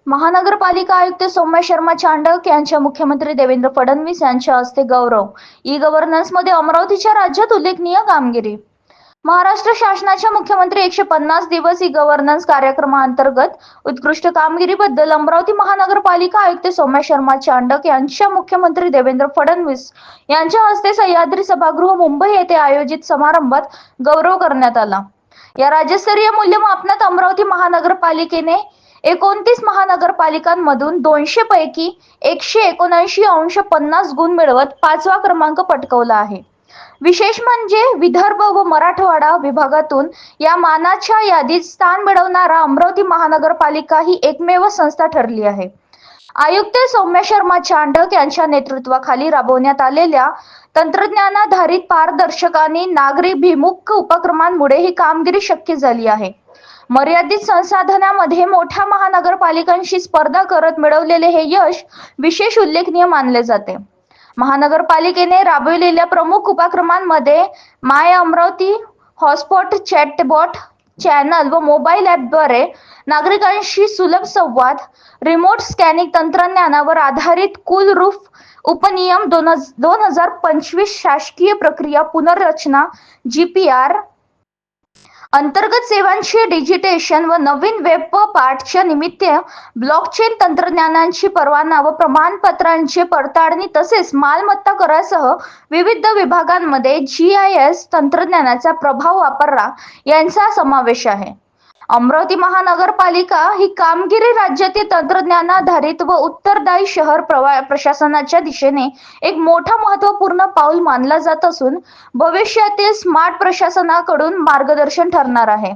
महानगरपालिका आयुक्त सौम्या शर्मा चांडक यांच्या मुख्यमंत्री देवेंद्र फडणवीस यांच्या हस्ते गौरव. ई गव्हर्नन्स मध्ये अमरावतीच्या राज्यात उल्लेखनीय कामगिरी. महाराष्ट्र शासनाच्या मुख्यमंत्री 150 दिवस ई गव्हर्नन्स कार्यक्रमाअंतर्गत उत्कृष्ट कामगिरीबद्दल अमरावती महानगरपालिका आयुक्त सौम्या शर्मा चांडक यांच्या मुख्यमंत्री देवेंद्र फडणवीस यांच्या हस्ते सह्याद्री सभागृह मुंबई येथे आयोजित समारंभात गौरव करण्यात आला. या राज्यस्तरीय मूल्यमापनात अमरावती महानगरपालिकेने 29 महानगरपालिकांमधून 200 पैकी 179.50 गुण मिळवत 5वा क्रमांक पटकावला आहे. विशेष म्हणजे विदर्भ व मराठवाडा विभागातून या मानाच्या यादीत स्थान मिळवणारा अमरावती महानगरपालिका ही एकमेव संस्था ठरली आहे. आयुक्त सौम्या शर्मा चांडक यांच्या नेतृत्वाखाली राबवण्यात आलेल्या तंत्रज्ञानाधारित पारदर्शक आणि नागरिकभिमुख उपक्रमांमुळे ही कामगिरी शक्य झाली आहे. मर्यादित संसाधनामध्ये मोठ्या महानगरपालिकांशी स्पर्धा करत मिळवलेले हे यश विशेष उल्लेखनीय मानले जाते. महानगरपालिकेने राबविलेल्या प्रमुख उपक्रमांमध्ये माय अमरावती, हॉटस्पॉट, चॅटबॉट चॅनल व मोबाईल ॲपद्वारे नागरिकांशी सुलभ संवाद, रिमोट स्कॅनिंग तंत्रज्ञानावर आधारित कूल रूफ उपनियम 2025 शासकीय प्रक्रिया पुनर्रचना GPR अंतर्गत सेवांचे डिजिटेशन व नवीन वेब पार्टच्या निमित्त ब्लॉकचेन तंत्रज्ञानाची परवाना व प्रमाणपत्रांची पडताळणी तसेच मालमत्ता करासह विविध विभागांमध्ये GIS तंत्रज्ञानाचा प्रभाव वापरला यांचा समावेश आहे. अमरावती महानगरपालिका ही कामगिरी राज्यातील तंत्रज्ञानाधारित व उत्तरदायी शहर प्रशासनाच्या दिशेने एक मोठा महत्त्वपूर्ण पाऊल मानला जात असून भविष्यातील स्मार्ट प्रशासनाकडून मार्गदर्शन ठरणार आहे.